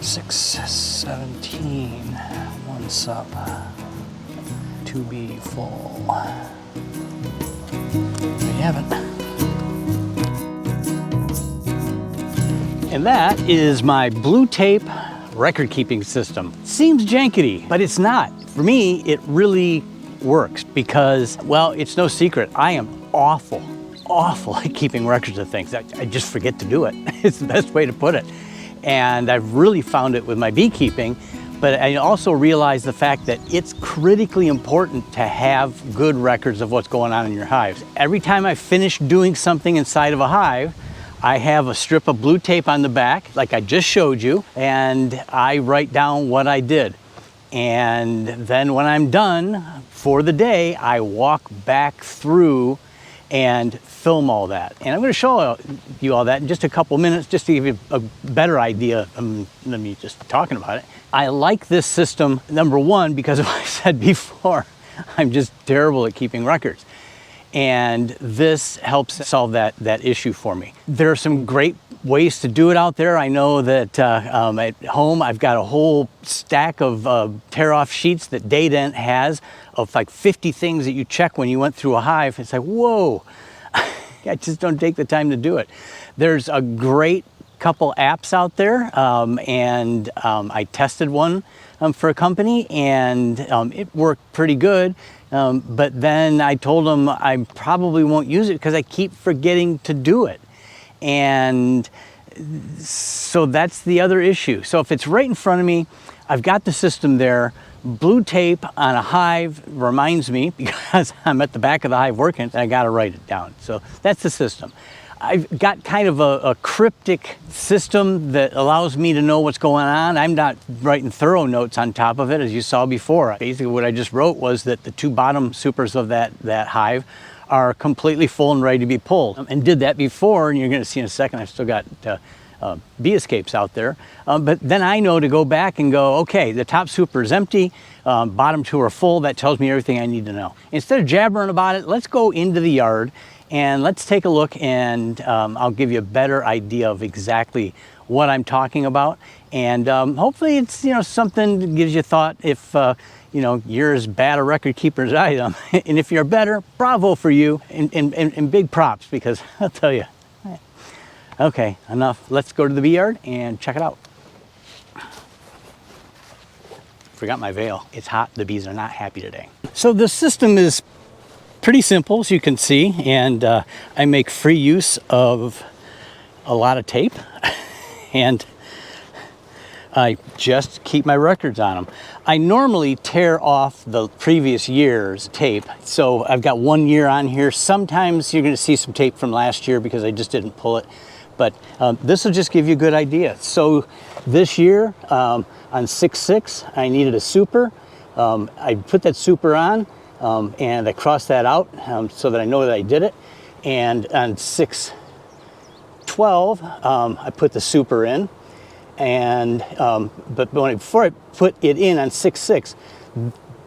617, 1 sub, to be full. There you have it. And that is my blue tape record keeping system. Seems jankety, but it's not. For me, it really works because, well, it's no secret, I am awful at keeping records of things. I just forget to do it. It's the best way to put it. And I've really found it with my beekeeping, but I also realize the fact that it's critically important to have good records of what's going on in your hives. Every time I finish doing something inside of a hive, I have a strip of blue tape on the back, like I just showed you, and I write down what I did. And then when I'm done for the day, I walk back through and film all that. And I'm going to show you all that in just a couple minutes, just to give you a better idea than me just talking about it. I like this system, number one, because of what I said before, I'm just terrible at keeping records. And this helps solve that issue for me. There are some great ways to do it out there. I know that at home I've got a whole stack of tear-off sheets that Daydent has of like 50 things that you check when you went through a hive. It's like, whoa, I just don't take the time to do it. There's a great couple apps out there, and I tested one for a company, and it worked pretty good. But then I told them I probably won't use it because I keep forgetting to do it. And so that's the other issue. So if it's right in front of me, I've got the system there. Blue tape on a hive reminds me, because I'm at the back of the hive working, I got to write it down. So that's the system. I've got kind of a cryptic system that allows me to know what's going on. I'm not writing thorough notes on top of it, as you saw before. Basically what I just wrote was that the 2 bottom supers of that hive are completely full and ready to be pulled. And did that before, and you're going to see in a second, I've still got bee escapes out there. But then I know to go back and go, okay, the top super is empty, bottom 2 are full. That tells me everything I need to know. Instead of jabbering about it, let's go into the yard and let's take a look, and I'll give you a better idea of exactly what I'm talking about. And hopefully it's, something that gives you thought if, you're as bad a record keeper as I am. And if you're better, bravo for you, and big props, because I'll tell you. Okay, enough. Let's go to the bee yard and check it out. Forgot my veil. It's hot. The bees are not happy today. So the system is pretty simple, as you can see, and I make free use of a lot of tape, and I just keep my records on them. I normally tear off the previous year's tape, so I've got 1 year on here. Sometimes you're going to see some tape from last year because I just didn't pull it, but this will just give you a good idea. So this year, on 6/6, I needed a super. I put that super on, and I crossed that out so that I know that I did it. And on 6/12, I put the super in. And but before I put it in on 6/6,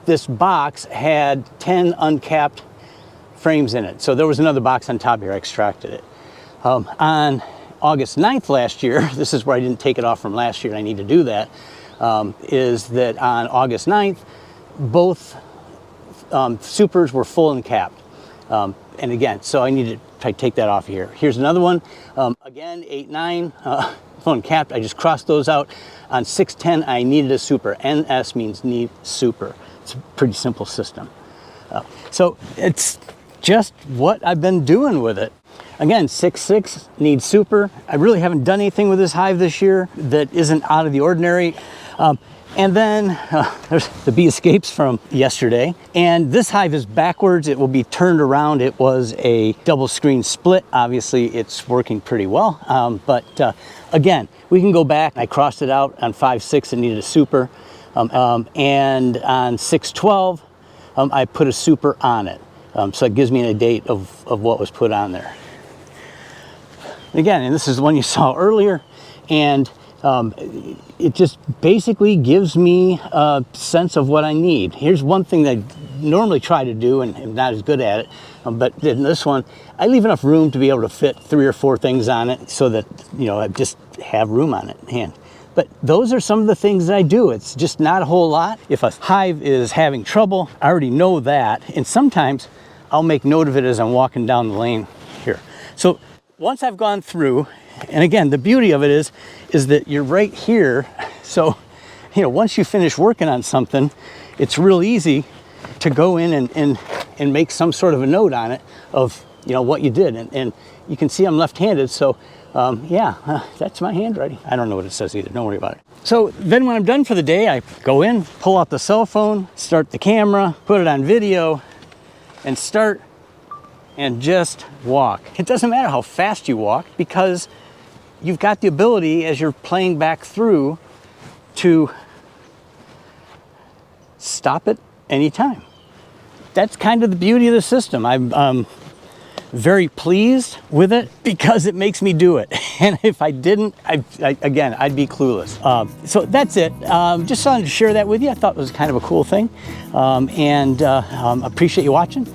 this box had 10 uncapped frames in it. So there was another box on top here. I extracted it. On August 9th last year, this is where I didn't take it off from last year, and I need to do that, is that on August 9th, both supers were full and capped. And again, so I need to try to take that off here. Here's another one. Again, 8/9, full and capped. I just crossed those out. On 6/10, I needed a super. NS means need super. It's a pretty simple system. So it's just what I've been doing with it. Again, 6/6 needs super. I really haven't done anything with this hive this year that isn't out of the ordinary. And then there's the bee escapes from yesterday. And this hive is backwards. It will be turned around. It was a double screen split. Obviously, it's working pretty well. But again, we can go back. I crossed it out on 5/6 and needed a super. And on 6/12, I put a super on it. So it gives me a date of what was put on there. Again, and this is the one you saw earlier. And it just basically gives me a sense of what I need. Here's one thing that I normally try to do and am not as good at it, but in this one, I leave enough room to be able to fit 3 or 4 things on it so that, I just have room on it. And But those are some of the things that I do. It's just not a whole lot. If a hive is having trouble, I already know that. And sometimes I'll make note of it as I'm walking down the lane here. So once I've gone through, and again, the beauty of it is that you're right here. So, you know, once you finish working on something, it's real easy to go in and make some sort of a note on it of, you know, what you did. And you can see I'm left-handed, so yeah, that's my handwriting. I don't know what it says either, don't worry about it. So then when I'm done for the day, I go in, pull out the cell phone, start the camera, put it on video, and start and just walk. It doesn't matter how fast you walk, because you've got the ability, as you're playing back through, to stop it anytime. That's kind of the beauty of the system. I'm very pleased with it because it makes me do it. And if I didn't, again, I'd be clueless. So that's it. Just wanted to share that with you. I thought it was kind of a cool thing. Appreciate you watching.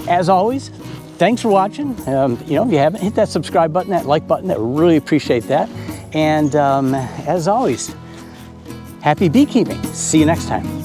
As always, thanks for watching. You know, if you haven't, hit that subscribe button, that like button. I really appreciate that. And as always, happy beekeeping. See you next time.